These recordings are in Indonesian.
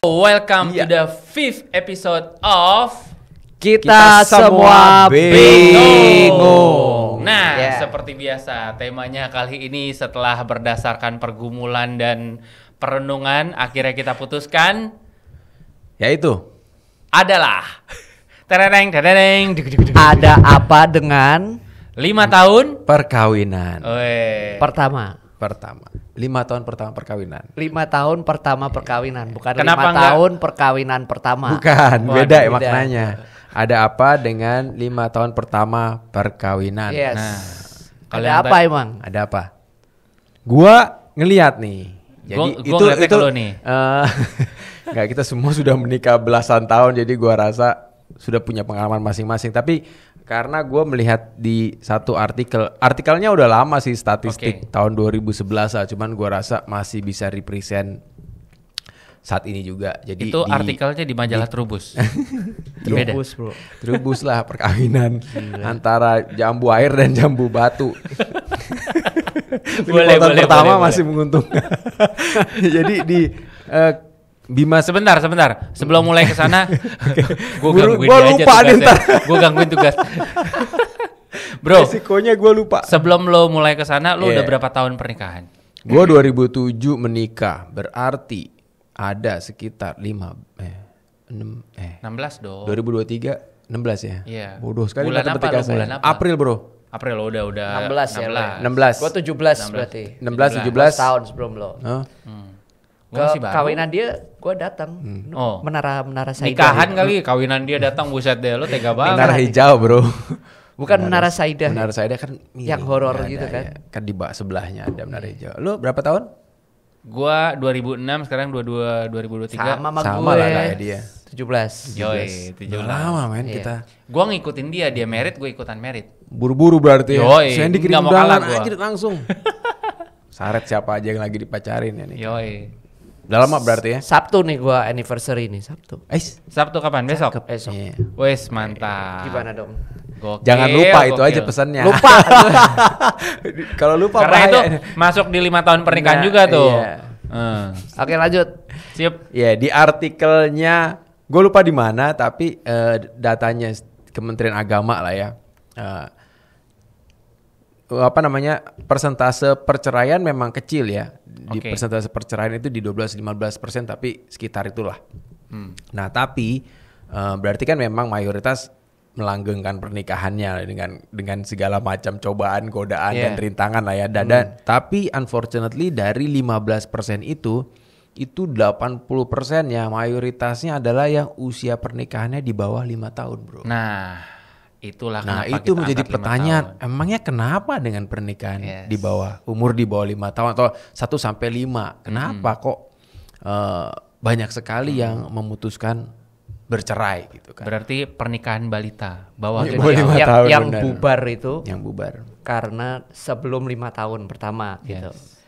Welcome to the 5th episode of Kita semua bingung. Nah, seperti biasa, temanya kali ini setelah berdasarkan pergumulan dan perenungan, akhirnya kita putuskan yaitu adalah tereng. Ada apa dengan 5 tahun perkawinan. pertama? 5 tahun pertama perkawinan. 5 tahun pertama perkawinan, bukan Kenapa 5 tahun perkawinan pertama. Bukan, Waduh, beda ya beda. maknanya. Ada apa dengan 5 tahun pertama perkawinan? Yes. Nah, Ada kalian apa emang? Ada apa? Gua ngelihat nih. Jadi Gua ngeliatnya ke lu nih. Enggak, kita semua sudah menikah belasan tahun, jadi gua rasa sudah punya pengalaman masing-masing. Tapi karena gue melihat di satu artikelnya udah lama sih, statistik tahun 2011 lah, cuman gue rasa masih bisa represent saat ini juga. Jadi itu artikelnya di majalah Trubus. Beda. Trubus, bro. Trubus lah perkawinan antara jambu air dan jambu batu. Boleh, pertama boleh. masih menguntungkan. Jadi di Bima Sebentar. Sebelum mulai ke sana, gue gangguin Gua dia lupa aja nih tugasnya. Gue gangguin tugas. Bro, resikonya gue lupa. sebelum lo mulai ke sana, lo udah berapa tahun pernikahan? Gue 2007 menikah, berarti ada sekitar 16 dong. 2023 16 ya? Iya. Bodoh sekali Bulan matematika apa lo, saya. bulan apa? April bro. April lo udah 16 ya, lo. 16. Gua 17 berarti. 16, 17 tahun sebelum lo. Oh. Gua masih baru. Kawinan dia gua datang. Oh. Menara Saida. Nikahan kali, kawinan dia datang, buset deh, lo tega banget. Menara hijau bro. Bukan Menara Saida. Menara Saida kan Yang horor ada, gitu kan. ya. Kan di sebelahnya ada Menara Hijau. Lo berapa tahun? Gua 2006, sekarang 2023. Sama Sama gue. lah kayak dia. 17. Yoi, 17. Udah lama men Iya. kita. Gua ngikutin dia merit, gue ikutan merit. Buru-buru berarti ya. Yoi, Sandy kirim nggak mau kalah undangan gua. anjir langsung. Saret siapa aja yang lagi dipacarin ya nih. Yoi. Udah lama berarti ya? Sabtu nih gua anniversary nih, Sabtu. Sabtu kapan? Besok? Besok. Iya. Wes, mantap. Gimana dong? Gokil, Jangan lupa itu gokil. aja pesannya. Lupa. Kalau lupa Karena bahaya. itu masuk di 5 tahun pernikahan Nah, juga tuh. iya. Oke, lanjut. Sip. Ya di artikelnya, gue lupa di mana, tapi datanya Kementerian Agama lah ya. Persentase perceraian memang kecil ya. Di Oke. persentase perceraian itu di 12-15%, tapi sekitar itulah. Nah tapi berarti kan memang mayoritas melanggengkan pernikahannya dengan segala macam cobaan, godaan Yeah. dan rintangan lah ya. Tapi unfortunately dari 15% itu 80% ya mayoritasnya adalah yang usia pernikahannya di bawah 5 tahun bro. Nah, itulah Nah kenapa itu kita menjadi angkat 5 pertanyaan, tahun. emangnya kenapa dengan pernikahan Yes. di bawah umur di bawah 5 tahun atau 1-5? Kenapa kok banyak sekali yang memutuskan bercerai gitu kan? Berarti pernikahan balita bawah Iya, lima bawah tahun. 5 tahun, yang benar. bubar itu Yang bubar. karena sebelum 5 tahun pertama gitu. Yes.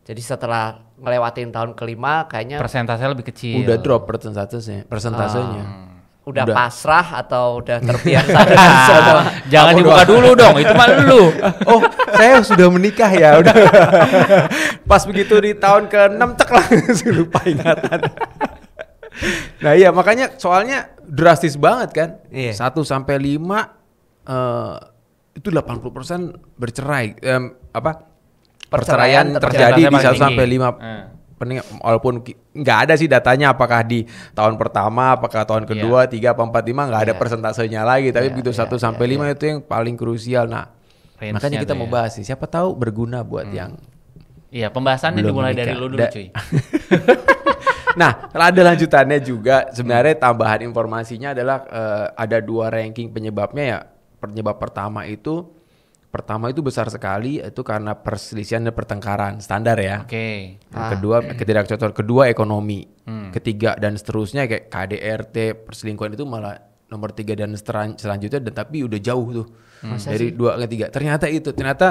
Jadi setelah ngelewatin tahun kelima kayaknya Persentasenya lebih kecil. Udah drop persentasenya. udah udah. pasrah atau udah terbiasa dengan semua. Jangan dibuka dulu dong, itu mah lu. Oh, saya sudah menikah ya, udah. Pas begitu di tahun ke-6 cek langsung lupa ingatan. Nah iya makanya soalnya drastis banget kan. Iya. 1-5 itu 80% bercerai. Perceraian terjadi di 1-5. Walaupun nggak ada sih datanya apakah di tahun pertama, apakah tahun kedua, 3 apa 4, 5 nggak ada persentasenya lagi. Tapi begitu 1-5 itu yang paling krusial. Nah Range-nya makanya kita tuh mau ya. bahas sih. Siapa tahu berguna buat yang Iya, pembahasannya belum dimulai menikah. dari lu dulu cuy. Nah, ada lanjutannya juga. Sebenarnya tambahan informasinya adalah ada 2 ranking penyebabnya ya. Penyebab pertama itu besar sekali itu karena perselisihan dan pertengkaran standar ya. Oke. Yang kedua ketidakcocokan, kedua ekonomi. Ketiga dan seterusnya kayak KDRT, perselingkuhan itu malah nomor 3 dan selanjutnya dan tapi udah jauh tuh. Dari 2 ke 3. Ternyata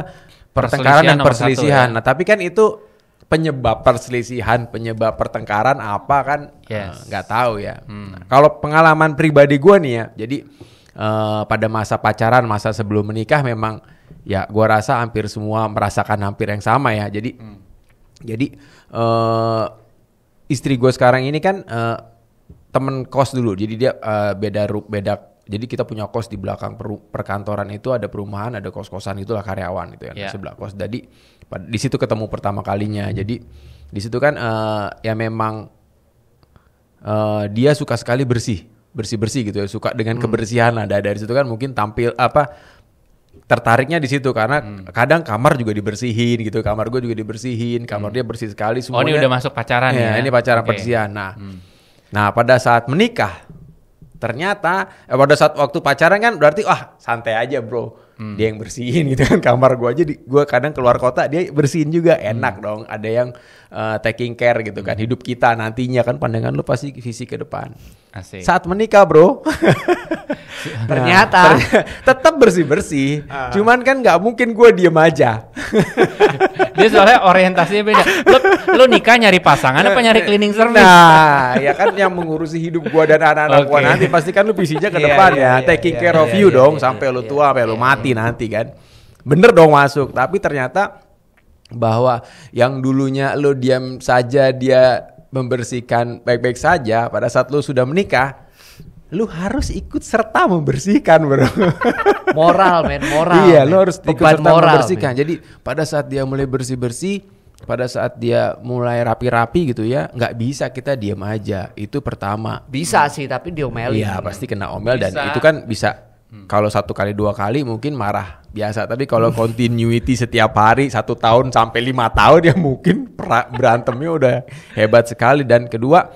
pertengkaran dan nomor perselisihan. 1 ya. Nah, tapi kan itu penyebab perselisihan, penyebab pertengkaran apa kan nggak tahu ya. Nah, kalau pengalaman pribadi gue nih ya, jadi pada masa pacaran, masa sebelum menikah memang ya gue rasa hampir semua merasakan hampir yang sama ya. Jadi istri gue sekarang ini kan temen kos dulu, jadi dia beda. Jadi kita punya kos di belakang perkantoran itu ada perumahan, ada kos-kosan itulah karyawan itu yang sebelah kos. Jadi di situ ketemu pertama kalinya. Jadi di situ kan ya memang dia suka sekali bersih gitu ya, suka dengan kebersihan. Nah dari situ kan mungkin tertariknya di situ karena kadang kamar juga dibersihin gitu, kamar gue juga dibersihin, kamar dia bersih sekali semuanya. Oh ini udah masuk pacaran ya? Ini pacaran persian. Nah pada saat menikah ternyata pada saat waktu pacaran kan berarti santai aja bro, dia yang bersihin gitu kan kamar gue aja. Gue kadang keluar kota dia bersihin juga, enak dong. Ada yang taking care gitu kan, hidup kita nantinya kan, pandangan lu pasti visi ke depan. Asik. Saat menikah bro Ternyata tetap bersih. Cuman kan nggak mungkin gue diem aja. Dia soalnya orientasinya beda. Lu nikah nyari pasangan apa nyari cleaning service? Nah, ya kan yang mengurusi hidup gua dan anak-anak gua nanti pasti kan lu visinya ke depan taking care of you dong sampai lu tua, sampai lu mati nanti kan. Bener dong masuk, tapi ternyata bahwa yang dulunya lu diam saja dia membersihkan baik-baik saja, pada saat lu sudah menikah lu harus ikut serta membersihkan bro. moral. Iya, lu harus ikut Beban serta moral, membersihkan. Jadi pada saat dia mulai bersih-bersih, pada saat dia mulai rapi-rapi gitu ya, nggak bisa kita diam aja. Itu pertama. Bisa sih, tapi diomelin. Iya pasti kena omel Bisa. dan itu kan bisa. Kalau 1 kali 2 kali mungkin marah biasa, tapi kalau continuity setiap hari 1 tahun sampai 5 tahun ya mungkin berantemnya udah hebat sekali. Dan kedua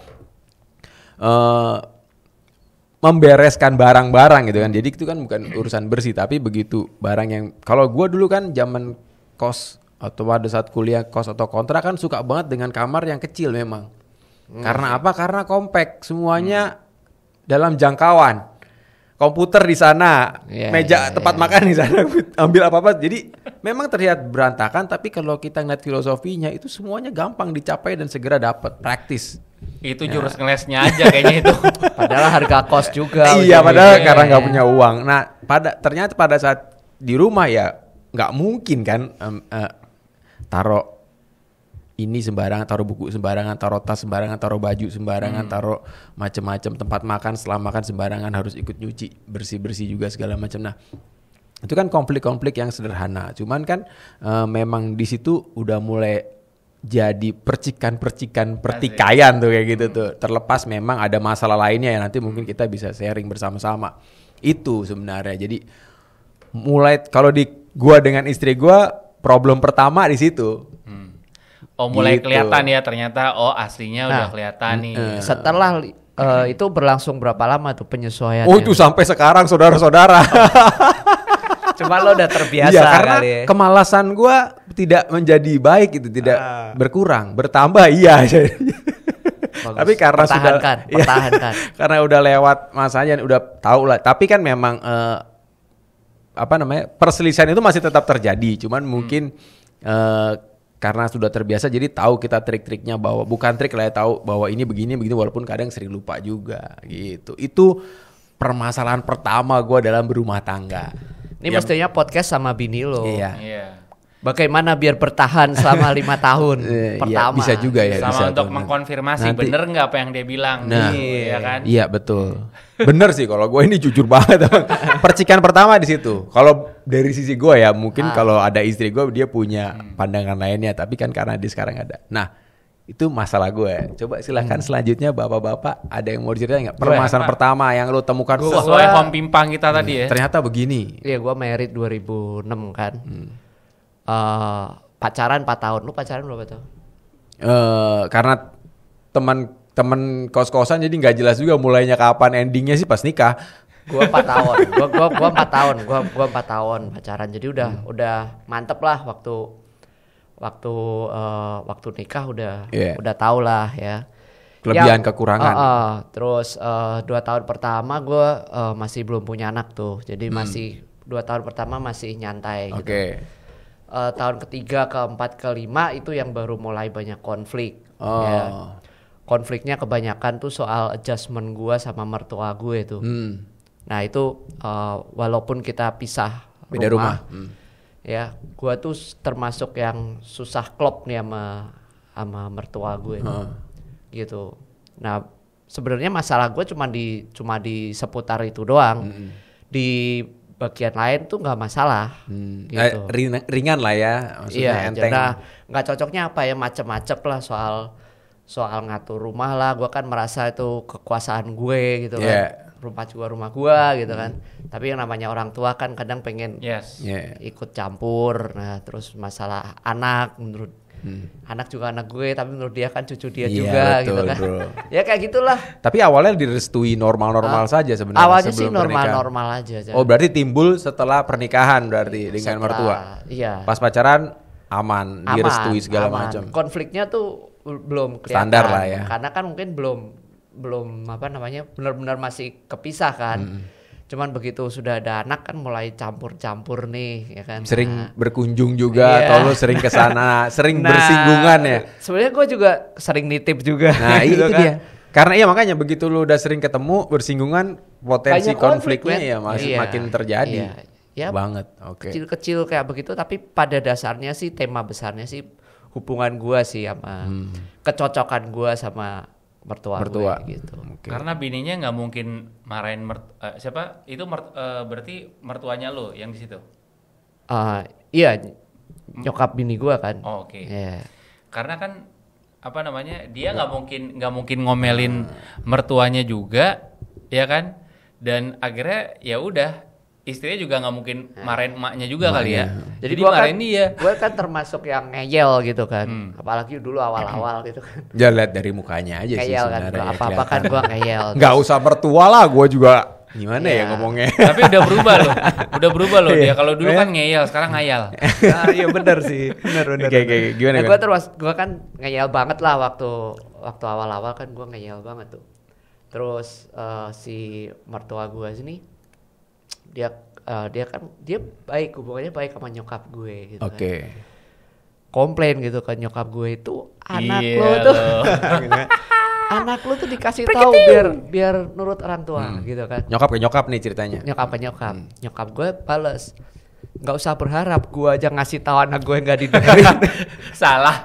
membereskan barang-barang gitu kan. Jadi itu kan bukan urusan bersih, tapi begitu barang yang, kalau gue dulu kan zaman kos atau pada saat kuliah kos atau kontrak kan suka banget dengan kamar yang kecil memang. Karena apa? Karena compact, semuanya dalam jangkauan. Komputer di sana, meja tempat makan di sana, ambil apa-apa. Jadi memang terlihat berantakan, tapi kalau kita ngeliat filosofinya itu semuanya gampang dicapai dan segera dapat, praktis. Itu jurus ngelesnya aja kayaknya itu. Padahal harga kos juga. Iya, padahal karena nggak punya uang. Nah, ternyata pada saat di rumah ya nggak mungkin kan taruh ini sembarangan, taruh buku sembarangan, taruh tas sembarangan, taruh baju sembarangan, taruh macam-macam, tempat makan setelah makan sembarangan harus ikut nyuci, bersih-bersih juga segala macam. Nah, itu kan konflik-konflik yang sederhana. Cuman kan memang di situ udah mulai jadi pertikaian tuh kayak gitu tuh. Terlepas memang ada masalah lainnya ya nanti mungkin kita bisa sharing bersama-sama. Itu sebenarnya. Jadi mulai kalau di gua dengan istri gua problem pertama di situ. Oh mulai Gitu. kelihatan ya ternyata aslinya udah kelihatan nih. Setelah itu berlangsung berapa lama tuh penyesuaiannya? Oh itu sampai sekarang saudara-saudara. Cuma lo udah terbiasa Iya, karena kali ya. kemalasan gua tidak menjadi baik itu, tidak berkurang, bertambah iya. Bagus. Tapi karena pertahankan. Karena udah lewat masanya, udah tahu lah. Tapi kan memang perselisihan itu masih tetap terjadi. Cuman mungkin karena sudah terbiasa, jadi tahu kita trik-triknya, bahwa bukan trik lah ya, tahu bahwa ini begini walaupun kadang sering lupa juga gitu. Itu permasalahan pertama gue dalam berumah tangga. Ini mestinya podcast sama bini lo. Iya. Bagaimana biar bertahan selama 5 tahun pertama. Bisa juga ya. Sama bisa untuk tuh. mengkonfirmasi Nanti. bener nggak apa yang dia bilang. Nah, ya kan? Iya betul. Bener sih kalau gue ini jujur banget. Percikan pertama di situ. Kalau dari sisi gue ya mungkin kalau ada istri gue dia punya pandangan lainnya. Tapi kan karena dia sekarang ada. Nah itu masalah gue. Coba silahkan selanjutnya bapak-bapak ada yang mau diceritain nggak? Permasalahan pertama yang lo temukan Sesuai home pimpang kita tadi ya. ternyata begini. Iya, gue married 2006 kan. Pacaran 4 tahun. Lu pacaran berapa tahun? Karena teman kos-kosan jadi nggak jelas juga mulainya kapan, endingnya sih pas nikah. Gua 4 tahun. Gua 4 tahun. Gua 4 tahun pacaran. Jadi udah mantep lah waktu nikah udah tau lah ya. Kelebihan kekurangan. Terus 2 tahun pertama gue masih belum punya anak tuh. Jadi masih 2 tahun pertama masih nyantai gitu. Tahun ketiga, keempat, kelima itu yang baru mulai banyak konflik. Ya. Konfliknya kebanyakan tuh soal adjustment gue sama mertua gue tuh. Nah itu walaupun kita pisah beda rumah. Ya, gue tuh termasuk yang susah klop nih sama mertua gue. gitu. Nah sebenarnya masalah gue cuma di seputar itu doang. Di bagian lain tuh nggak masalah. Gitu. Ringan lah ya, maksudnya enteng. Nah nggak cocoknya apa ya, macem-macem lah soal ngatur rumah lah. Gue kan merasa itu kekuasaan gue gitu kan. Rumah juga rumah gua gitu kan. Tapi yang namanya orang tua kan kadang pengen ikut campur. Nah, terus masalah anak, menurut anak juga anak gue, tapi menurut dia kan cucu dia juga betul, gitu kan. Bro. Ya kayak gitulah. Tapi awalnya direstui normal-normal saja sebenarnya. Awalnya sih normal-normal aja. Oh, berarti timbul setelah pernikahan berarti dengan mertua. Iya. Pas pacaran aman, direstui segala macam. Konfliknya tuh belum kelihatan. Standar lah ya. Karena kan mungkin belum apa namanya benar-benar masih kepisah kan. Cuman begitu sudah ada anak kan mulai campur-campur nih ya kan. Sering berkunjung juga atau lo sering kesana, sering bersinggungan ya. Sebenarnya gue juga sering nitip juga. Nah gitu itu kan. dia. Karena iya makanya begitu lo udah sering ketemu bersinggungan, potensi konfliknya ya masih makin terjadi. Ya banget. Oke. Kecil-kecil kayak begitu, tapi pada dasarnya sih tema besarnya sih hubungan gue sih sama kecocokan gue sama mertua gue gitu. Karena bininya nggak mungkin marahin siapa itu berarti mertuanya lo yang di situ. Iya, nyokap bini gue kan. Oh, oke. Yeah. Karena kan apa namanya dia nggak mungkin ngomelin mertuanya juga, ya kan? Dan akhirnya ya udah. Istrinya juga nggak mungkin marahin emaknya juga kali ya. Jadi marahin dia. Gue kan termasuk yang ngeyel gitu kan. Apalagi dulu awal-awal gitu kan. Ya lihat dari mukanya aja ngeyel sih sebenarnya. Ngeyel kan. Apa-apa kan gue ngeyel. Nggak usah mertua lah, gue juga gimana ya ngomongnya. Tapi udah berubah loh dia. Kalau dulu kan ngeyel, sekarang ngayal. Iya benar sih. Benar. Kayak gimana? Gue kan ngeyel banget lah waktu awal-awal kan gue ngeyel banget tuh. Terus si mertua gue sini dia baik, hubungannya baik sama nyokap gue gitu kan. Komplain gitu kan nyokap gue itu anak lo tuh anak lo tuh dikasih tahu biar nurut orang tua gitu kan. Nyokap nih ceritanya. Nyokap gue bales, nggak usah berharap gue aja ngasih tahu anak gue nggak didengerin. Salah.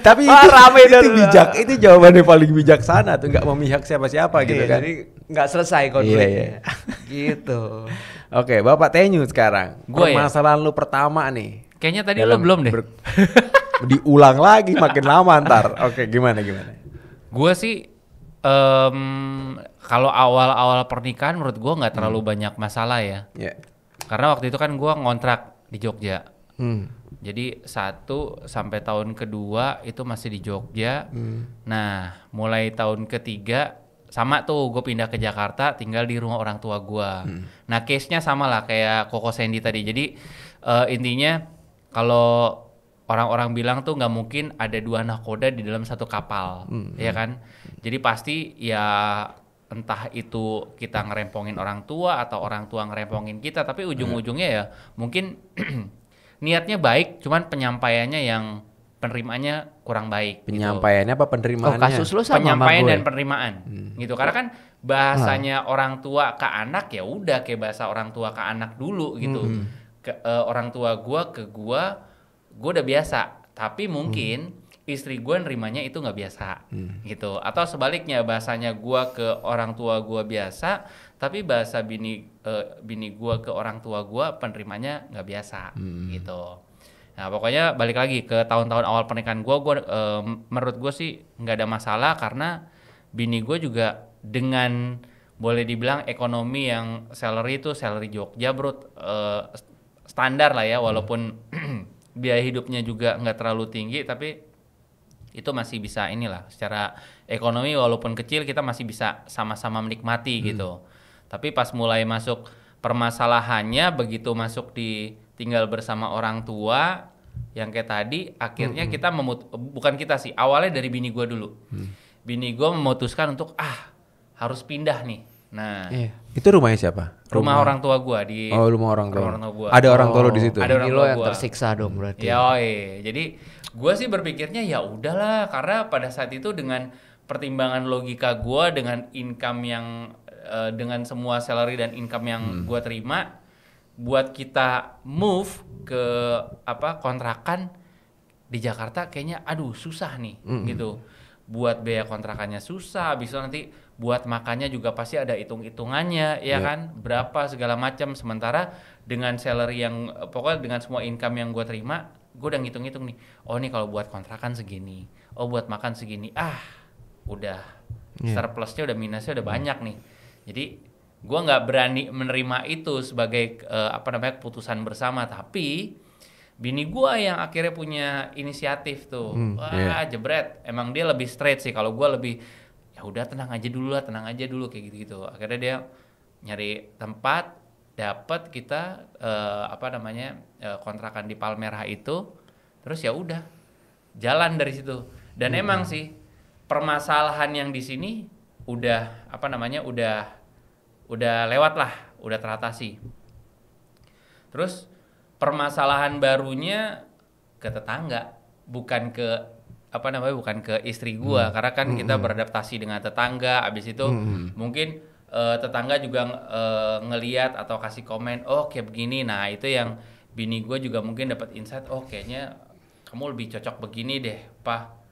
Tapi itu bijak, itu jawabannya paling bijaksana tuh, nggak memihak siapa-siapa gitu kan. Jadi nggak selesai konfliknya. Gitu. Oke, Bapak Tenyu sekarang. Permasalahan lu pertama nih. Kayaknya tadi lu belum deh. Diulang lagi makin lama ntar. Oke, gimana? Gue sih kalau awal-awal pernikahan menurut gue nggak terlalu banyak masalah ya. Karena waktu itu kan gue ngontrak di Jogja. Jadi 1 sampai tahun kedua itu masih di Jogja. Nah, mulai tahun ketiga sama tuh gue pindah ke Jakarta, tinggal di rumah orang tua gue. Nah case-nya sama lah kayak Koko Sandy tadi. Jadi intinya kalau orang-orang bilang tuh nggak mungkin ada 2 nahkoda di dalam satu kapal, ya kan? Jadi pasti ya entah itu kita ngerempongin orang tua atau orang tua ngerempongin kita, tapi ujung-ujungnya ya mungkin niatnya baik, cuman penyampaiannya yang penerimanya kurang baik. Penyampaiannya gitu. Apa penerimaannya? Kasus lu sama penyampaian dan penerimaan, gitu. Karena kan bahasanya orang tua ke anak ya udah kayak bahasa orang tua ke anak dulu gitu. Orang tua gua ke gua udah biasa. Tapi mungkin istri gua nerimanya itu nggak biasa, gitu. Atau sebaliknya bahasanya gua ke orang tua gua biasa, tapi bahasa bini gua ke orang tua gua penerimanya nggak biasa, gitu. Nah pokoknya balik lagi ke tahun-tahun awal pernikahan gue menurut gue sih nggak ada masalah karena bini gue juga dengan boleh dibilang ekonomi yang salary Jogja bro, standar lah ya, walaupun biaya hidupnya juga nggak terlalu tinggi, tapi itu masih bisa inilah secara ekonomi walaupun kecil kita masih bisa sama-sama menikmati gitu. Tapi pas mulai masuk permasalahannya begitu masuk di tinggal bersama orang tua yang kayak tadi, akhirnya kita bukan kita sih, awalnya dari bini gue dulu. Bini gue memutuskan untuk harus pindah nih. Nah, itu rumahnya siapa? Rumah orang tua gue di. Oh, rumah orang tua. Gua. Ada orang tua lo di situ. Ada orang tua yang gua. tersiksa dong berarti. Jadi gue sih berpikirnya ya udahlah, karena pada saat itu dengan pertimbangan logika gue dengan income yang dengan semua salary dan income yang gue terima, buat kita move ke kontrakan di Jakarta kayaknya susah nih gitu. buat biaya kontrakannya susah, habis itu nanti buat makannya juga pasti ada hitung-hitungannya, ya kan, berapa segala macam. Sementara dengan salary yang pokoknya dengan semua income yang gue terima, gue udah ngitung-ngitung nih, oh nih kalau buat kontrakan segini, oh buat makan segini, udah surplusnya udah minusnya udah banyak nih. Jadi gue nggak berani menerima itu sebagai keputusan bersama, tapi bini gue yang akhirnya punya inisiatif tuh, jebret, emang dia lebih straight sih. Kalau gue lebih ya udah tenang aja dulu kayak gitu. Akhirnya dia nyari tempat, dapat kita kontrakan di Palmerah itu, terus ya udah jalan dari situ. Dan emang sih permasalahan yang di sini udah udah lewat lah, udah teratasi. Terus permasalahan barunya ke tetangga, bukan ke istri gua, karena kan kita beradaptasi dengan tetangga. Abis itu mungkin tetangga juga ngeliat atau kasih komen, oh kayak begini. Nah itu yang bini gua juga mungkin dapat insight, oh kayaknya kamu lebih cocok begini deh, Pak.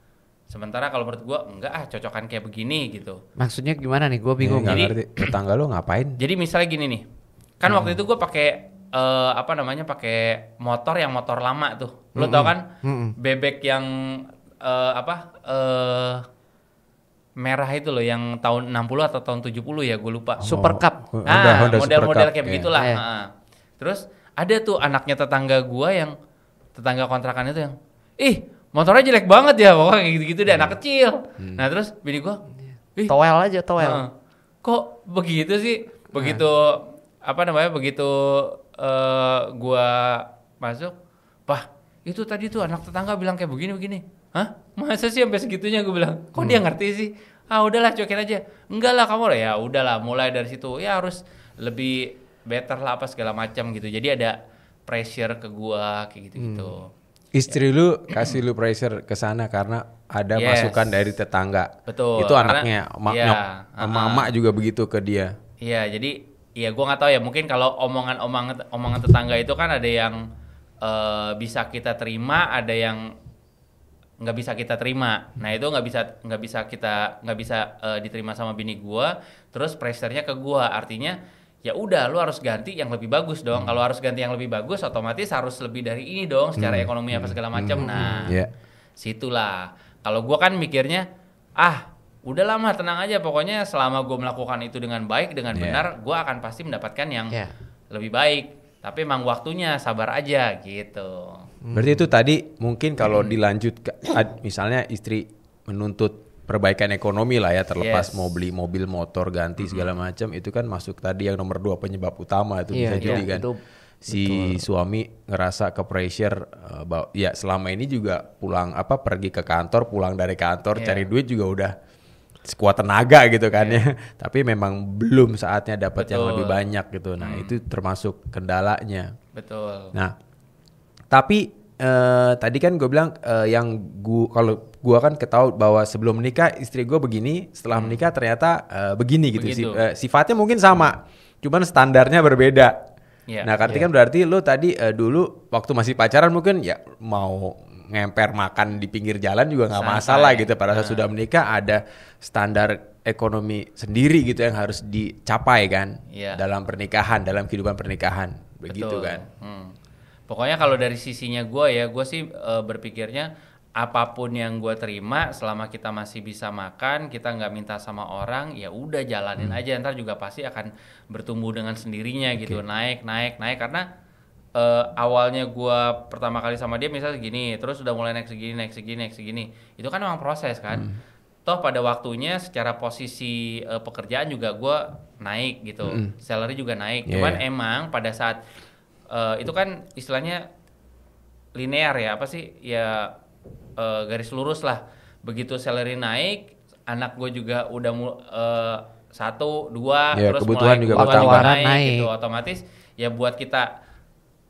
Sementara kalau menurut gua enggak, cocokan kayak begini gitu. Maksudnya gimana nih? Gua bingung. Jadi tetangga lo ngapain? Jadi misalnya gini nih, kan waktu itu gua pakai pakai motor yang motor lama tuh. Lo tau kan? Bebek yang merah itu loh, yang tahun 60 atau tahun 70 ya, gue lupa. Super Cup. Model-model Super Cup, kayak begitulah. Terus ada tuh anaknya tetangga gua, yang tetangga kontrakan itu yang, motornya jelek banget ya, pokoknya gitu-gitu deh, anak kecil. Nah terus bini gua, towel aja. Kok begitu sih? Begitu begitu gua masuk, Pak, itu tadi tuh anak tetangga bilang kayak begini. Hah? Masa sih sampai segitunya? Gue bilang, kok dia ngerti sih? Udahlah cuekin aja. Enggak lah kamu, ya udahlah, mulai dari situ ya harus lebih better lah apa segala macam gitu. Jadi ada pressure ke gua kayak gitu-gitu. Istri lu kasih lu pressure ke sana karena ada masukan dari tetangga. Betul. Itu anaknya, mama juga begitu ke dia. Iya, jadi ya gua nggak tahu ya, mungkin kalau omongan tetangga itu kan ada yang bisa kita terima, ada yang nggak bisa kita terima. Nah itu nggak bisa diterima sama bini gua. Terus pressure-nya ke gua, artinya ya udah lu harus ganti yang lebih bagus dong. Kalau harus ganti yang lebih bagus, otomatis harus lebih dari ini dong secara ekonomi apa segala macam. Nah situlah. Kalau gua kan mikirnya udah lama, tenang aja, pokoknya selama gua melakukan itu dengan baik, dengan benar, gua akan pasti mendapatkan yang lebih baik. Tapi emang waktunya, sabar aja gitu. Berarti itu tadi mungkin kalau dilanjut, misalnya istri menuntut perbaikan ekonomi lah ya, terlepas mau beli mobil, motor, ganti segala macam, itu kan masuk tadi yang nomor 2 penyebab utama itu bisa jadi kan. Si suami ngerasa ke pressure, ya selama ini juga pergi ke kantor, pulang dari kantor cari duit juga udah sekuat tenaga gitu kan ya. Tapi memang belum saatnya dapat yang lebih banyak gitu. Nah, itu termasuk kendalanya. Betul. Nah, tapi tadi kan gue bilang kalau gue kan ketahui bahwa sebelum menikah istri gue begini, setelah menikah ternyata begini gitu. Sifatnya mungkin sama, cuman standarnya berbeda. Nah, kan berarti lo tadi dulu waktu masih pacaran mungkin ya mau ngemper makan di pinggir jalan juga nggak masalah gitu. Pada saat sudah menikah ada standar ekonomi sendiri gitu yang harus dicapai kan dalam pernikahan, dalam kehidupan pernikahan, begitu. Betul. Kan. Pokoknya kalau dari sisinya gue sih berpikirnya apapun yang gue terima selama kita masih bisa makan, kita nggak minta sama orang, ya udah jalanin aja, ntar juga pasti akan bertumbuh dengan sendirinya gitu, naik karena awalnya gue pertama kali sama dia misalnya segini, terus udah mulai naik segini, itu kan memang proses kan. Toh pada waktunya secara posisi pekerjaan juga gue naik gitu, salary juga naik. Cuman emang pada saat itu kan istilahnya linear ya, garis lurus lah. Begitu salary naik, anak gue juga udah 1, 2, terus mulai kebutuhan naik gitu, otomatis ya buat kita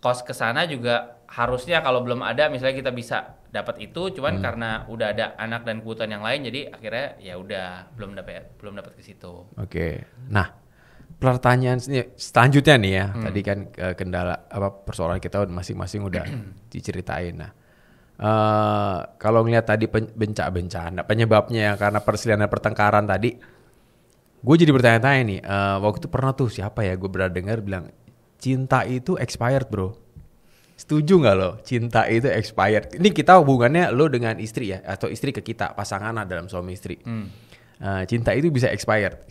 kos kesana juga harusnya kalau belum ada misalnya kita bisa dapat itu, cuman karena udah ada anak dan kebutuhan yang lain, jadi akhirnya ya udah belum dapat ke situ. Oke. Nah, pertanyaan selanjutnya nih ya, tadi kan kendala persoalan kita masing-masing udah diceritain. Nah, kalau ngeliat tadi bencana penyebabnya karena perselisihan pertengkaran tadi, gue jadi bertanya-tanya nih. Waktu itu pernah tuh siapa ya? Gue pernah dengar bilang cinta itu expired, bro. Setuju nggak lo? Cinta itu expired. Ini kita hubungannya lo dengan istri ya, atau istri ke kita, pasangan dalam suami istri. Cinta itu bisa expired.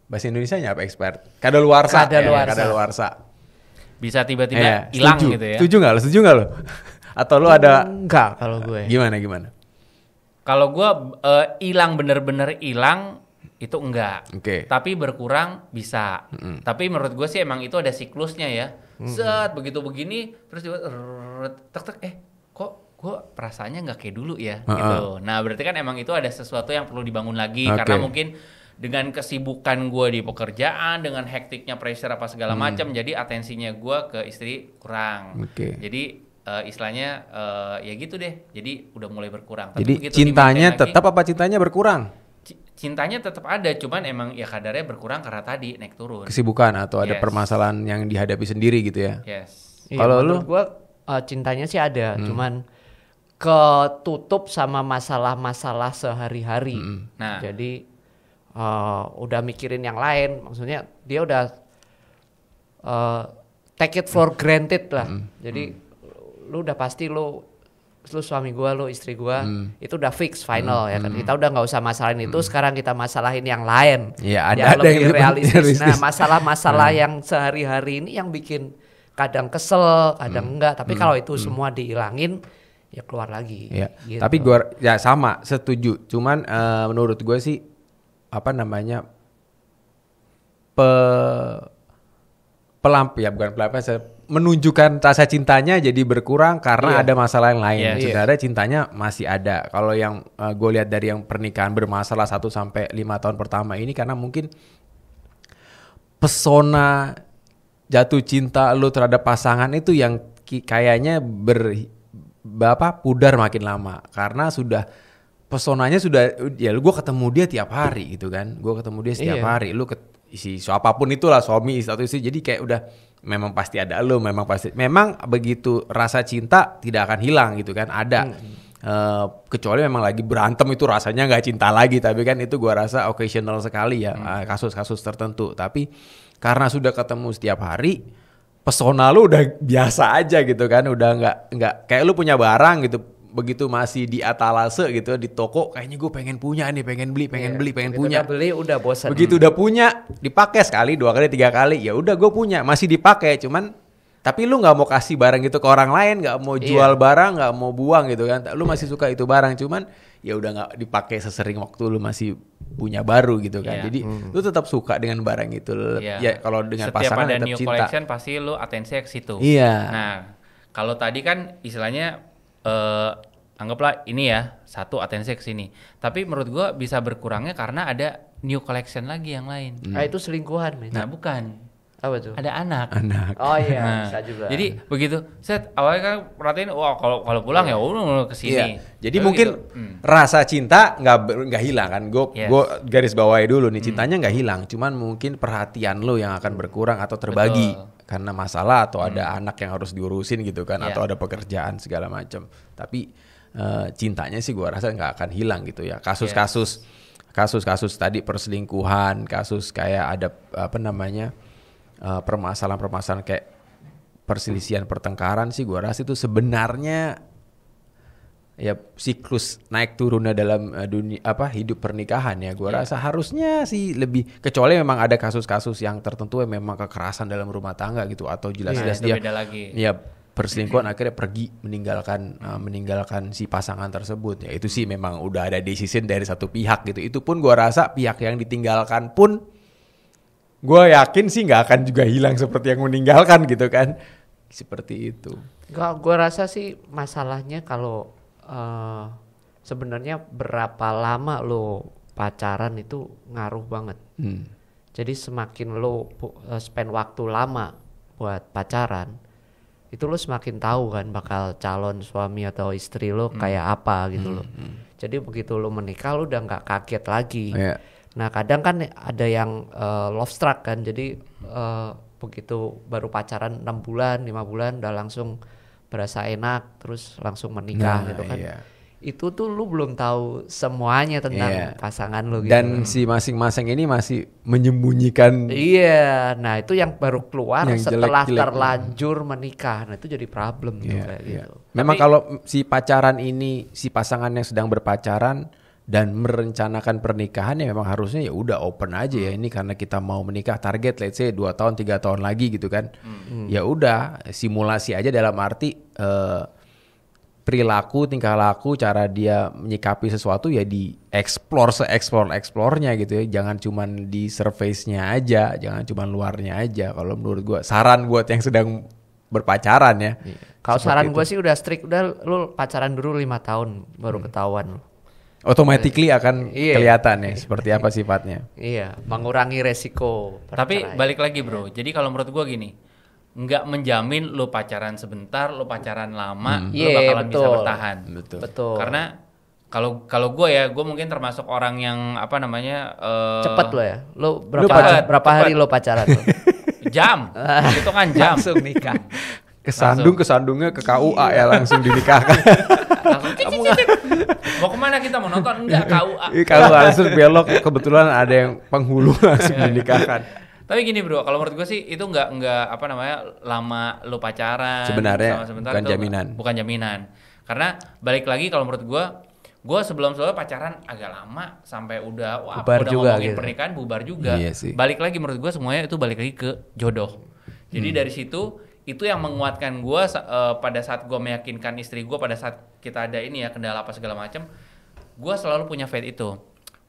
Bahasa Indonesianya apa expired? Kadaluarsa. Kadaluarsa. Bisa tiba-tiba hilang gitu ya. Setuju nggak lo? Atau lo ada? Enggak kalau gue. Gimana? Kalau gue hilang bener-bener hilang itu enggak. Tapi berkurang bisa. Tapi menurut gue sih emang itu ada siklusnya ya. Set begitu begini terus tek kok gue perasaannya nggak kayak dulu ya gitu. Nah berarti kan emang itu ada sesuatu yang perlu dibangun lagi karena mungkin dengan kesibukan gue di pekerjaan, dengan hektiknya pressure apa segala macam, jadi atensinya gue ke istri kurang. Jadi istilahnya ya gitu deh. Jadi udah mulai berkurang. Tapi jadi cintanya tetap apa cintanya berkurang? Cintanya tetap ada, cuman emang ya kadarnya berkurang karena tadi naik turun. Kesibukan atau ada permasalahan yang dihadapi sendiri gitu ya? Kalau lu? Gue cintanya sih ada, cuman ketutup sama masalah-masalah sehari-hari. Nah, jadi udah mikirin yang lain, maksudnya dia udah take it for granted lah. Jadi lu udah pasti lu suami gue, lu istri gue itu udah fix final ya kan. Kita udah nggak usah masalahin itu, sekarang kita masalahin yang lain. Ya, yang lebih realistis. Nah masalah-masalah yang sehari-hari ini yang bikin kadang kesel, kadang enggak. Tapi kalau itu semua dihilangin, ya keluar lagi. Ya. Gitu. Tapi gue ya sama setuju. Cuman menurut gue sih apa namanya menunjukkan rasa cintanya jadi berkurang karena ada masalah yang lain. Sebenarnya cintanya masih ada. Kalau yang gue lihat dari yang pernikahan bermasalah 1-5 tahun pertama ini karena mungkin pesona jatuh cinta lu terhadap pasangan itu yang kayaknya pudar makin lama karena sudah pesonanya sudah ya gue ketemu dia tiap hari gitu kan. Gue ketemu dia setiap hari. Lu siapapun itulah suami atau istri jadi kayak udah memang pasti ada lo, memang begitu rasa cinta tidak akan hilang gitu kan, ada kecuali memang lagi berantem itu rasanya nggak cinta lagi, tapi kan itu gua rasa occasional sekali ya, kasus-kasus tertentu. Tapi karena sudah ketemu setiap hari, pesona lu udah biasa aja gitu kan, udah nggak kayak lu punya barang gitu. Begitu masih di atalase gitu di toko, kayaknya gue pengen punya nih, pengen beli, pengen punya. Udah beli udah bosan. Begitu udah punya, dipakai sekali, 2 kali, 3 kali, ya udah gue punya, masih dipakai, cuman tapi lu nggak mau kasih barang itu ke orang lain, nggak mau jual barang, nggak mau buang gitu kan, lu masih suka itu barang, cuman ya udah nggak dipakai sesering waktu lu masih punya baru gitu kan, jadi lu tetap suka dengan barang itu, ya kalau dengan setiap pasangan ada tetap new cinta. Collection pasti lu atensi ke situ. Nah kalau tadi kan istilahnya anggaplah ini ya satu atensi ke sini, tapi menurut gua bisa berkurangnya karena ada new collection lagi yang lain. Itu selingkuhan, men. Nah bukan, apa tuh? ada anak. Oh iya, nah, bisa juga. Jadi begitu awalnya kan perhatiin, wah kalau pulang ya udah ke sini. Jadi mungkin rasa cinta nggak hilang kan, gue garis bawahi dulu nih, cintanya nggak hilang, cuman mungkin perhatian lo yang akan berkurang atau terbagi. Karena masalah atau ada anak yang harus diurusin gitu kan, atau ada pekerjaan segala macam. Tapi cintanya sih gue rasa nggak akan hilang gitu ya. Kasus-kasus tadi perselingkuhan, kasus kayak ada permasalahan kayak perselisihan pertengkaran sih gue rasa itu sebenarnya ya siklus naik turunnya dalam dunia hidup pernikahan ya. Gue rasa harusnya sih lebih, kecuali memang ada kasus-kasus yang tertentu yang memang kekerasan dalam rumah tangga gitu, atau jelas-jelas dia beda lagi. Ya perselingkuhan akhirnya pergi meninggalkan si pasangan tersebut, ya itu sih memang udah ada decision dari satu pihak gitu. Itu pun gue rasa pihak yang ditinggalkan pun gue yakin sih nggak akan juga hilang seperti yang meninggalkan gitu kan, seperti itu. Gue rasa sih masalahnya kalau sebenarnya berapa lama lo pacaran itu ngaruh banget. Jadi semakin lo spend waktu lama buat pacaran, itu lo semakin tahu kan bakal calon suami atau istri lo kayak apa gitu loh. Jadi begitu lo menikah lo udah nggak kaget lagi. Nah kadang kan ada yang love struck kan, jadi begitu baru pacaran 6 bulan 5 bulan udah langsung berasa enak terus langsung menikah gitu kan. Iya. Itu tuh lu belum tahu semuanya tentang pasangan lu gitu. Dan si masing-masing ini masih menyembunyikan. Iya, nah itu yang baru keluar Yang setelah jelek-jelek. terlanjur menikah. Nah itu jadi problem tuh kayak gitu. Memang kalau si pacaran ini, si pasangan yang sedang berpacaran dan merencanakan pernikahan ya memang harusnya ya udah open aja ya, ini karena kita mau menikah target let's say 2 tahun 3 tahun lagi gitu kan. Ya udah simulasi aja dalam arti perilaku, tingkah laku, cara dia menyikapi sesuatu ya di-explore se-explore-explore-nya gitu ya. Jangan cuman di surface-nya aja, jangan cuman luarnya aja. Kalau menurut gua, saran buat yang sedang berpacaran ya. Kalau saran gue sih udah strict, udah lu pacaran dulu 5 tahun baru ketahuan lu. Automatically akan kelihatan ya seperti apa sifatnya. Iya, mengurangi resiko Tapi perceraian. balik lagi bro, jadi kalau menurut gua gini, nggak menjamin lo pacaran sebentar, lo pacaran lama, lo bakalan bisa bertahan. Betul. Karena kalau gue ya, gue mungkin termasuk orang yang apa namanya Cepet lo ya. Lo cepet, berapa hari lo pacaran lo? jam, itu kan jam. Langsung nikah. Kesandungnya ke KUA ya langsung dinikahkan. Mau kemana kita mau nonton? Enggak, KUA. Kalau langsung belok kebetulan ada yang penghulu langsung dinikahkan. Tapi gini bro, kalau menurut gue sih itu nggak apa namanya lama lo pacaran. Sebenarnya sama sebentar bukan itu jaminan. Bukan jaminan. Karena balik lagi kalau menurut gue sebelum pacaran agak lama sampai udah Bubar udah juga ngomongin gitu. pernikahan bubar juga. Iya sih. Balik lagi menurut gue semuanya itu balik lagi ke jodoh. Jadi dari situ itu yang menguatkan gue pada saat gue meyakinkan istri gue pada saat kita ada ini ya kendala apa segala macam, gue selalu punya faith itu.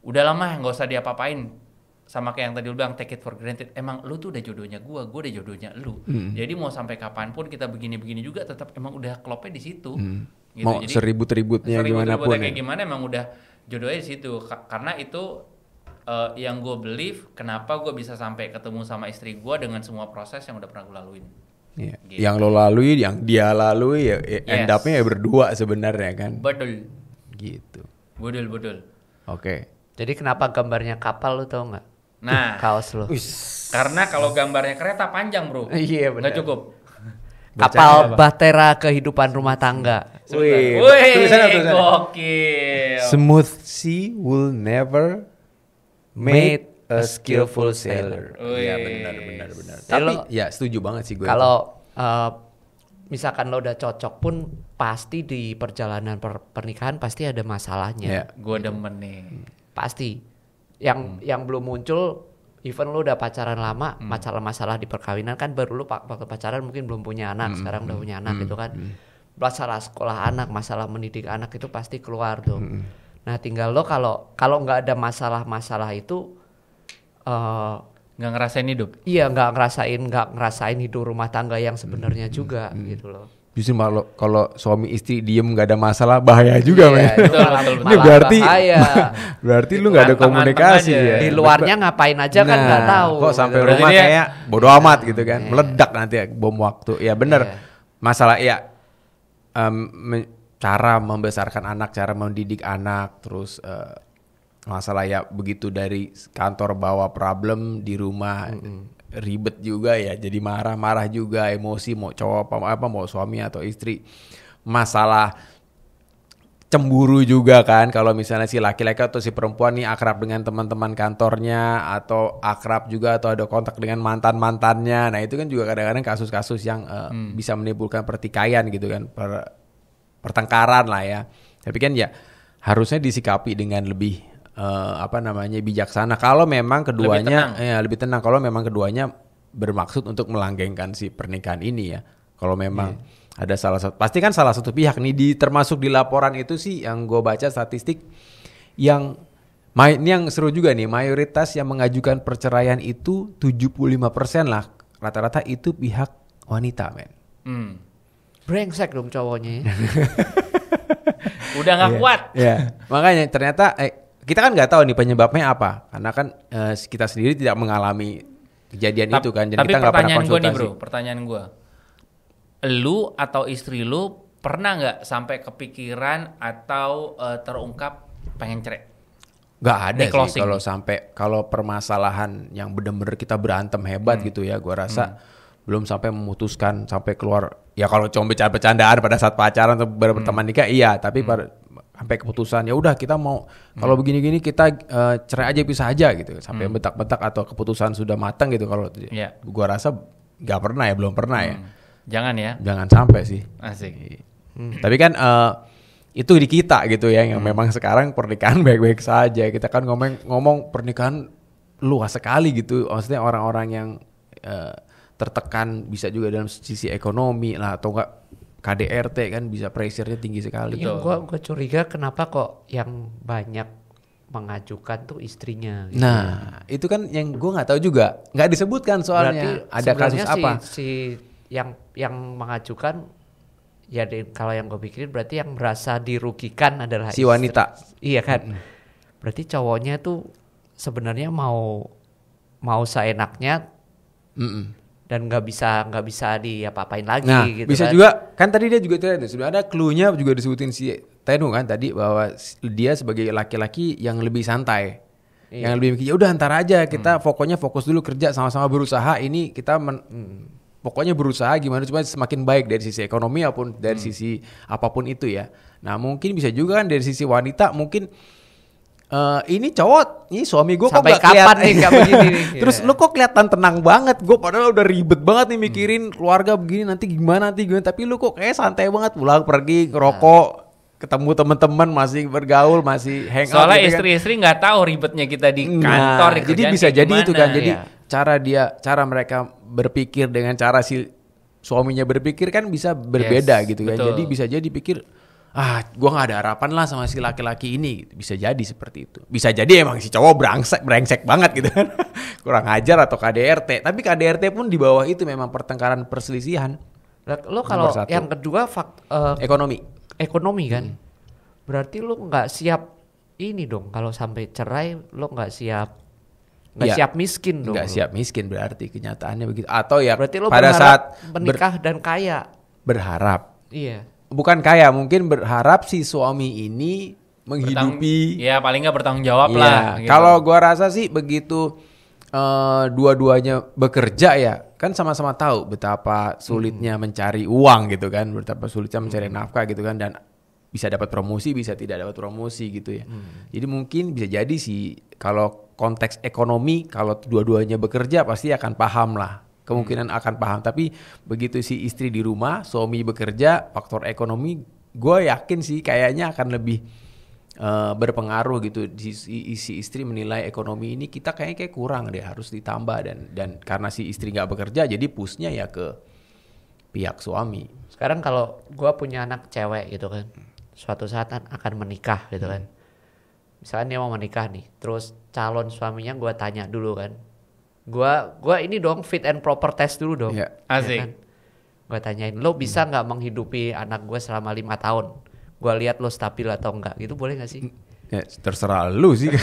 Udah lama nggak usah diapa-apain. Sama kayak yang tadi lu bilang take it for granted, emang lu tuh udah jodohnya gue udah jodohnya lu. Jadi mau sampai kapanpun kita begini-begini juga tetap emang udah klopnya di situ. Gitu. Mau Jadi, seribut-ributnya gimana pun kayak ya. gimana emang udah jodohnya di situ. Karena itu yang gue believe kenapa gue bisa sampai ketemu sama istri gue dengan semua proses yang udah pernah gue laluin. Iya. Gitu. Yang lo lalui, yang dia lalui ya end up-nya ya berdua sebenarnya kan. Betul. Gitu. Betul. Oke. Jadi kenapa gambarnya kapal lo tau nggak? Nah, Kaos lo. karena kalau gambarnya kereta panjang bro, Iya, benar. nggak cukup. Kapal bahtera kehidupan rumah tangga. Wih, Wih, tulisannya. gokil. Smooth sea will never made a skillful sailor. Iya benar. Jadi Tapi lo- ya setuju banget sih gue. Kalau misalkan lo udah cocok pun pasti di perjalanan pernikahan pasti ada masalahnya. Iya. Gue demen nih. Pasti. Yang belum muncul, even lo udah pacaran lama, masalah-masalah di perkawinan kan baru lo waktu pacaran mungkin belum punya anak, sekarang udah punya anak gitu kan. Masalah sekolah anak, masalah mendidik anak itu pasti keluar tuh. Nah tinggal lo kalau nggak ada masalah-masalah itu, Nggak ngerasain hidup. iya nggak ngerasain hidup rumah tangga yang sebenarnya juga gitu loh. Justru malah kalau suami istri diem nggak ada masalah bahaya juga men. Itu Betul. Ini berarti bahaya. berarti lu nggak ada Anteng-anteng komunikasi aja. ya. Di luarnya ngapain aja kan nggak tahu. Kok sampai gitu. Berarti rumah dia- kayak bodo amat gitu kan. Meledak nanti ya, bom waktu. Ya bener. Iya. Masalah ya cara membesarkan anak, cara mendidik anak, terus masalah ya begitu dari kantor bawa problem di rumah ribet juga ya, jadi marah-marah juga, emosi mau cowok apa mau suami atau istri, masalah cemburu juga kan kalau misalnya si laki-laki atau si perempuan nih akrab dengan teman-teman kantornya atau akrab juga atau ada kontak dengan mantan-mantannya. Nah, itu kan juga kadang-kadang kasus-kasus yang bisa menimbulkan pertikaian gitu kan, pertengkaran lah ya. Tapi kan ya harusnya disikapi dengan lebih bijaksana kalau memang keduanya lebih tenang kalau memang keduanya bermaksud untuk melanggengkan si pernikahan ini ya. Kalau memang ada salah satu, pasti kan salah satu pihak nih termasuk di laporan itu sih yang gue baca statistik yang ini yang seru juga nih, mayoritas yang mengajukan perceraian itu 75% lah rata-rata itu pihak wanita men. Brengsek dong cowoknya. Ya. Udah nggak kuat. Ya, makanya ternyata kita kan nggak tahu nih penyebabnya apa, karena kan kita sendiri tidak mengalami kejadian itu kan, jadi tapi kita nggak pernah pertanyaan gue nih konsultasi. bro, pertanyaan gue, lu atau istri lu pernah nggak sampai kepikiran atau terungkap pengen cerai? Nggak ada Ini sih closing kalau nih. sampai kalau permasalahan yang bener-bener kita berantem hebat gitu ya, gua rasa belum sampai memutuskan sampai keluar ya kalau cuma bercandaan pada saat pacaran atau berteman nikah iya, tapi sampai keputusan ya udah kita mau kalau begini-gini kita cerai aja pisah aja gitu. Sampai bentak-bentak atau keputusan sudah matang gitu kalau gua rasa nggak pernah ya, belum pernah ya. Jangan ya. Jangan sampai sih. Asik. Tapi kan itu di kita gitu ya yang memang sekarang pernikahan baik-baik saja. Kita kan ngomong pernikahan luas sekali gitu. Maksudnya orang-orang yang tertekan bisa juga dalam sisi ekonomi lah atau enggak KDRT kan bisa pressure-nya tinggi sekali. Yang gue curiga kenapa kok yang banyak mengajukan tuh istrinya. Gitu. Nah itu kan yang gue nggak tahu juga, nggak disebutkan soalnya. Berarti ada kasus apa? Si yang mengajukan ya kalau yang gue pikirin berarti yang merasa dirugikan adalah si wanita. Iya kan. Berarti cowoknya tuh sebenarnya mau seenaknya. Dan nggak bisa diapa-apain lagi. Nah, gitu bisa kan. juga kan tadi dia juga sudah ada clue-nya juga disebutin si Tenu kan tadi bahwa dia sebagai laki-laki yang lebih santai. Iya. Yang lebih mikir ya udah antar aja kita pokoknya fokus dulu kerja sama-sama berusaha ini kita pokoknya berusaha gimana supaya semakin baik dari sisi ekonomi maupun dari sisi apapun itu ya. Nah, mungkin bisa juga kan dari sisi wanita mungkin ini cowok, ini suami gue kok gak kelihatan nih gak begini nih. Terus lu kok kelihatan tenang banget. Gue padahal udah ribet banget nih mikirin keluarga begini nanti gimana. Tapi lu kok kayak santai banget pulang pergi ngerokok, ketemu teman-teman masih bergaul, masih hangout. Soalnya gitu istri-istri nggak tahu ribetnya kita di kantor. Di jadi bisa jadi gimana, itu kan. Jadi cara mereka berpikir dengan cara si suaminya berpikir kan bisa berbeda gitu kan. Betul. Jadi bisa jadi pikir gua gak ada harapan lah sama si laki-laki ini. Bisa jadi seperti itu. Bisa jadi emang si cowok brengsek banget gitu kan. Kurang ajar atau KDRT. Tapi KDRT pun di bawah itu memang pertengkaran perselisihan. Lo kalau yang kedua ekonomi kan. Berarti lo gak siap ini dong. Kalau sampai cerai lo gak siap siap miskin dong. Gak siap miskin berarti kenyataannya begitu. Atau ya berarti lo pada saat menikah dan kaya. Berharap. Iya. Bukan kaya, mungkin berharap si suami ini menghidupi. Ya paling nggak bertanggung jawab lah. Gitu. Kalau gua rasa sih begitu dua-duanya bekerja ya, kan sama-sama tahu betapa sulitnya mencari uang gitu kan, betapa sulitnya mencari nafkah gitu kan, dan bisa dapat promosi, bisa tidak dapat promosi gitu ya. Jadi mungkin bisa jadi sih kalau konteks ekonomi, kalau dua-duanya bekerja pasti akan paham lah. Kemungkinan akan paham, tapi begitu si istri di rumah, suami bekerja, faktor ekonomi, gue yakin sih kayaknya akan lebih berpengaruh gitu. Si istri menilai ekonomi ini kita kayak kurang deh, harus ditambah dan karena si istri nggak bekerja, jadi pushnya ya ke pihak suami. Sekarang kalau gue punya anak cewek gitu kan, suatu saat akan menikah gitu kan. Misalnya dia mau menikah nih, terus calon suaminya gue tanya dulu kan. Gua ini dong fit and proper test dulu dong. Ya. Asik. Ya kan? Gue tanyain, lo bisa nggak menghidupi anak gue selama 5 tahun? Gue lihat lo stabil atau enggak, gitu boleh nggak sih? Ya, terserah lu sih.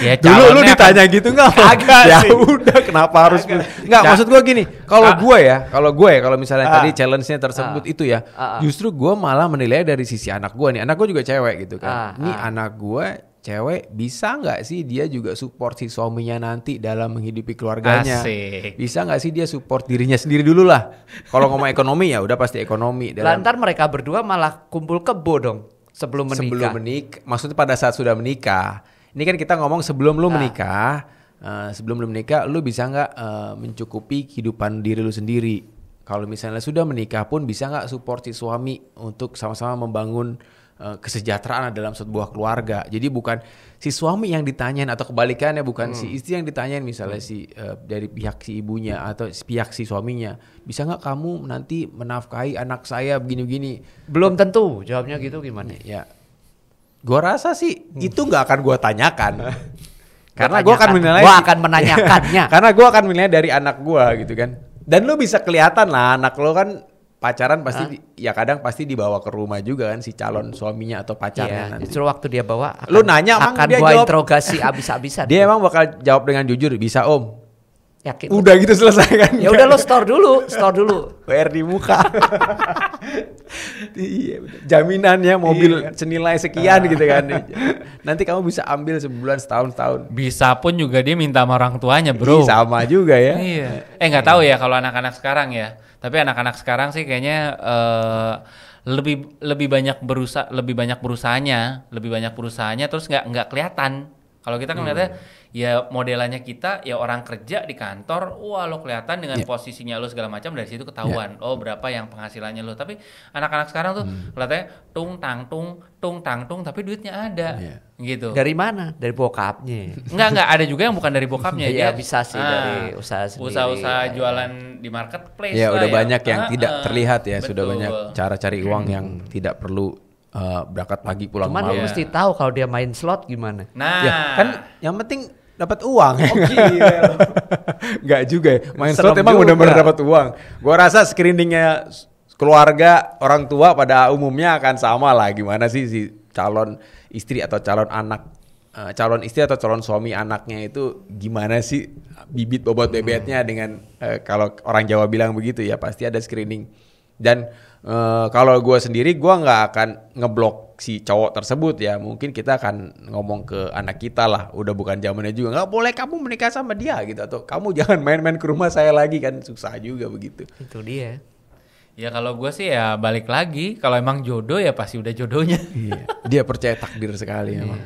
Ya, dulu lu ditanya gitu nggak? Agak ya sih. Udah kenapa harus? Nggak, maksud gue gini. Kalau misalnya tadi challenge-nya tersebut itu ya, justru gue malah menilai dari sisi anak gue nih. Anak gue juga cewek gitu kan. Ini anak gue cewek bisa nggak sih dia juga support si suaminya nanti dalam menghidupi keluarganya? Asik. Bisa nggak sih dia support dirinya sendiri dulu lah? Kalau ngomong ekonomi ya udah pasti ekonomi. Lantar mereka berdua malah kumpul kebo dong sebelum menikah. Maksudnya pada saat sudah menikah. Ini kan kita ngomong sebelum lu menikah. Sebelum lu menikah, lu bisa nggak mencukupi kehidupan diri lu sendiri? Kalau misalnya sudah menikah pun bisa nggak support si suami untuk sama-sama membangun kesejahteraan dalam sebuah keluarga. Jadi bukan si suami yang ditanyain atau kebalikannya, bukan si istri yang ditanyain misalnya dari pihak si ibunya atau pihak si suaminya, bisa nggak kamu nanti menafkahi anak saya begini-begini? Belum tentu jawabnya gitu, gimana? Ya, gua rasa sih itu nggak akan gua tanyakan. Karena gua akan menanyakannya. Karena gua akan menilai dari anak gua gitu kan. Dan lu bisa kelihatan lah anak lu kan pacaran pasti ya kadang pasti dibawa ke rumah juga kan si calon suaminya atau pacarnya nanti. Justru waktu dia bawa lu nanya emang akan dia gua jawab interogasi abis-abisan. Dia emang bakal jawab dengan jujur, bisa om. Yakin. Udah gitu selesai kan? Ya udah lo store dulu. Bayar di muka. Iya, bener. Jaminannya mobil senilai sekian gitu kan. Nanti kamu bisa ambil sebulan, setahun. Bisa pun juga dia minta sama orang tuanya, bro. Sama juga ya. Iya. Nggak tahu ya kalau anak-anak sekarang ya. Tapi anak-anak sekarang sih kayaknya lebih banyak berusahanya terus nggak kelihatan. Kalau kita kan ngeliatnya ya modelannya kita ya orang kerja di kantor, wah lo kelihatan dengan posisinya lo segala macam, dari situ ketahuan berapa yang penghasilannya lo. Tapi anak-anak sekarang tuh kelihatannya tung tang tung tapi duitnya ada gitu. Dari mana? Dari bokapnya. Enggak ada juga yang bukan dari bokapnya. Ya bisa sih dari usaha sendiri. Usaha jualan di marketplace. Ya udah banyak yang tidak terlihat ya, betul. sudah banyak cara cari uang yang tidak perlu berangkat pagi pulang Cuman malam. lo mesti tahu kalau dia main slot gimana. Nah, Ya kan yang penting dapat uang. Gila. Enggak juga ya. Main Serem slot emang juga. benar-benar dapat uang. Gua rasa screeningnya keluarga orang tua pada umumnya akan sama lah. Gimana sih si calon istri atau calon anak, calon istri atau calon suami anaknya itu gimana sih bibit bobot bebetnya dengan kalau orang Jawa bilang begitu ya pasti ada screening. Dan kalau gue sendiri gue nggak akan ngeblok si cowok tersebut ya, mungkin kita akan ngomong ke anak kita lah, udah bukan zamannya juga nggak boleh kamu menikah sama dia gitu, atau kamu jangan main-main ke rumah saya lagi, kan susah juga begitu. Itu dia. ya kalau gue sih ya balik lagi, kalau emang jodoh ya pasti udah jodohnya. Iya, dia percaya takdir sekali emang,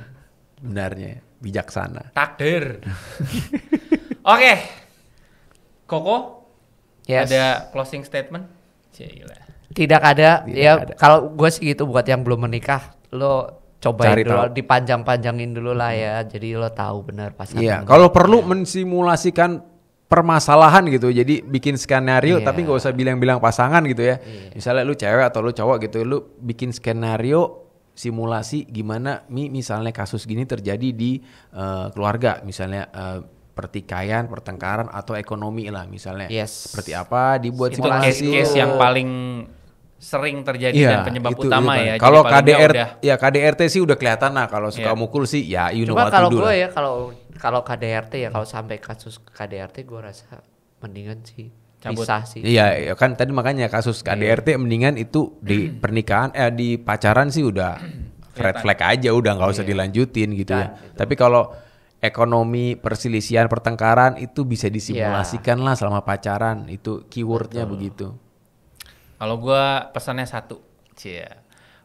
benarnya bijaksana. Takdir. Oke, Koko, Yes. ada closing statement? Cila. Tidak ada. Tidak Ya ada. kalau gue sih gitu, buat yang belum menikah lo cobain Cari dulu, tahu. dipanjang-panjangin dulu lah ya. Jadi lo tahu benar pasangan. Iya, kalau perlu mensimulasikan permasalahan gitu, jadi bikin skenario Iya. tapi nggak usah bilang-bilang pasangan gitu ya. Misalnya lu cewek atau lu cowok gitu, lu bikin skenario simulasi gimana misalnya kasus gini terjadi di keluarga, misalnya pertikaian, pertengkaran atau ekonomi lah misalnya. Yes. Seperti apa dibuat Itu simulasi. case yang paling sering terjadi dan penyebab utama kan. ya. Kalau Jadi paling nggak KDR udah- ya KDRT sih udah kelihatan lah, kalau suka Iya. mukul sih ya you know Cuma what to kalau do gue lah. ya, kalau KDRT ya, kalau sampai kasus KDRT gue rasa mendingan sih Cabut. pisah sih. Iya, ya kan tadi makanya kasus KDRT mendingan itu di pernikahan di pacaran sih udah red flag aja, udah nggak usah dilanjutin gitu ya. Tapi kalau ekonomi, perselisihan, pertengkaran itu bisa disimulasikan lah selama pacaran, itu keywordnya begitu. Kalau gue pesannya satu,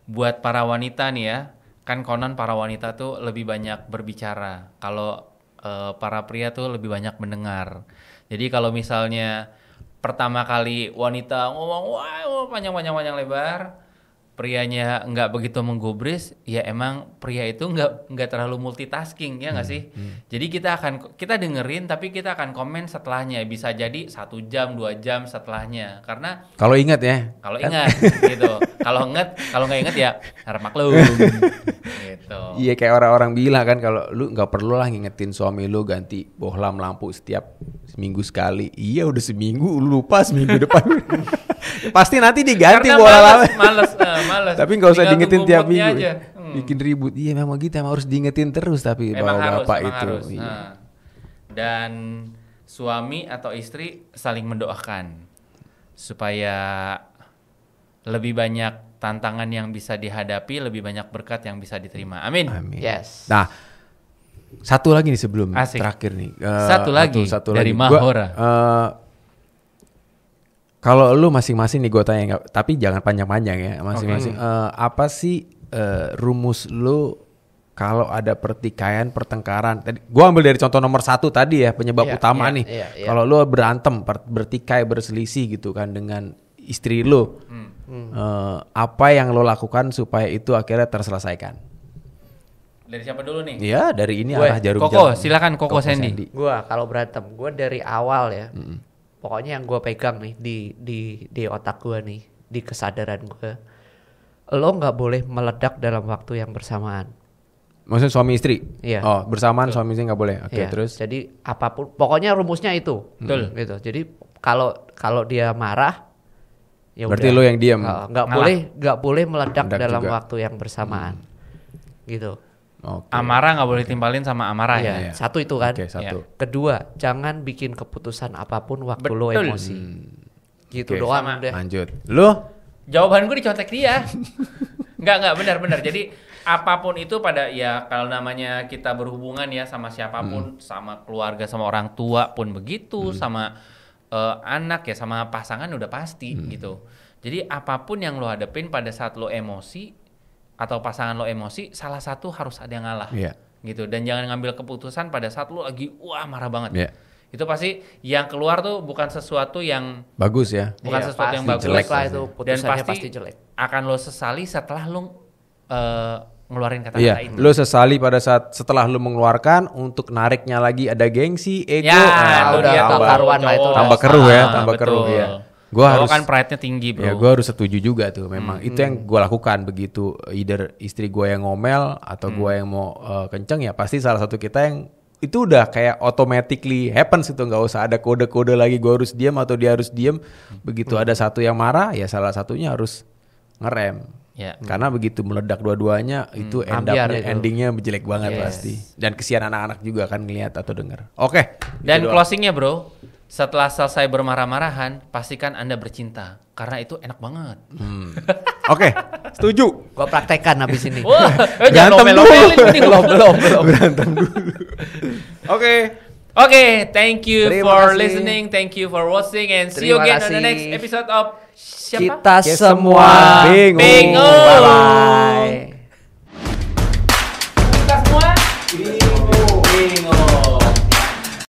buat para wanita nih ya, kan konon para wanita tuh lebih banyak berbicara. Kalau para pria tuh lebih banyak mendengar. Jadi kalau misalnya pertama kali wanita ngomong wah panjang lebar, prianya nggak begitu menggubris, ya emang pria itu nggak terlalu multitasking ya nggak sih. Jadi kita dengerin tapi kita akan komen setelahnya, bisa jadi 1 jam 2 jam setelahnya, karena Kalau ingat ya, kalau kan? ingat gitu, kalau nggak ingat ya harap maklum gitu. Iya kayak orang-orang bilang kan, kalau lu nggak perlu lah ngingetin suami lu ganti bohlam lampu setiap seminggu sekali. Iya udah seminggu lu lupa, seminggu depan pasti nanti diganti Karena bola lampu. males. Tapi nggak usah Tinggal diingetin tunggu tiap moodnya minggu. aja. Bikin ribut. Iya memang gitu, emang harus diingetin terus tapi Emang bapak harus. itu. Iya. Nah. Dan suami atau istri saling mendoakan supaya lebih banyak tantangan yang bisa dihadapi, lebih banyak berkat yang bisa diterima. Amin. Amin. Yes. Nah, satu lagi nih sebelum Asik. terakhir nih. Satu lagi dari Gua, Mahora. kalau lu masing-masing nih gue tanya, tapi jangan panjang-panjang ya masing-masing. Apa sih rumus lu kalau ada pertikaian, pertengkaran? Tadi gue ambil dari contoh nomor 1 tadi ya, penyebab utama nih. Kalau lu berantem, bertikai, berselisih gitu kan dengan istri lu, apa yang lo lakukan supaya itu akhirnya terselesaikan? Dari siapa dulu nih? Ya dari ini Gue, arah jarum Koko, jam. silakan Koko Sandy. Gue kalau berantem, gue dari awal ya, pokoknya yang gue pegang nih di otak gue nih, di kesadaran gue, lo nggak boleh meledak dalam waktu yang bersamaan. Maksudnya suami istri? Iya. Oh bersamaan suami istri nggak boleh. Oke, Iya, terus? jadi apapun, pokoknya rumusnya itu, Betul. gitu. Jadi kalau dia marah, ya Berarti udah. lo yang diam. Nggak boleh meledak Meledak dalam juga. waktu yang bersamaan, gitu. Amarah nggak boleh timpalin sama amarah ya. Satu itu kan. Satu. Kedua, jangan bikin keputusan apapun waktu lo emosi. Gitu doang udah. Lanjut. Lu? Jawaban gue dicontek dia. Enggak benar. Jadi apapun itu pada ya kalau namanya kita berhubungan ya sama siapapun, sama keluarga, sama orang tua pun begitu, sama anak ya, sama pasangan udah pasti gitu. Jadi apapun yang lo hadapin pada saat lo emosi atau pasangan lo emosi, salah satu harus ada yang ngalah. Gitu. Dan jangan ngambil keputusan pada saat lo lagi marah banget. Itu pasti yang keluar tuh bukan sesuatu yang bagus ya. Bukan sesuatu yang bagus. Jelek lah itu, dan pasti jelek. Akan lo sesali setelah lo ngeluarin kata-kata itu. Lo sesali pada saat setelah lo mengeluarkan, untuk nariknya lagi ada gengsi, ego. Udah karuan lah itu. Tambah keruh ya, tambah keruh ya. Gua kan pride-nya tinggi, bro. Ya, gue harus setuju juga tuh. Memang itu yang gue lakukan begitu. Either istri gue yang ngomel atau gue yang mau kenceng, ya pasti salah satu kita yang itu udah kayak automatically happens itu, nggak usah ada kode-kode lagi. Gue harus diam atau dia harus diam. Begitu ada satu yang marah, ya salah satunya harus ngerem. Karena begitu meledak dua-duanya itu endingnya jelek banget pasti. Dan kesian anak-anak juga kan ngelihat atau dengar. Oke. Dan closingnya, bro. Setelah selesai bermarah-marahan, pastikan Anda bercinta. Karena itu enak banget. Oke, setuju. Gua praktekkan habis ini. Wah, berantem dulu. Belum. Berantem dulu. Oke, thank you Terima for kasih. listening. Thank you for watching. And see you again on the next episode of siapa? Kita semua bingung. Bye-bye. Kita semua bingung.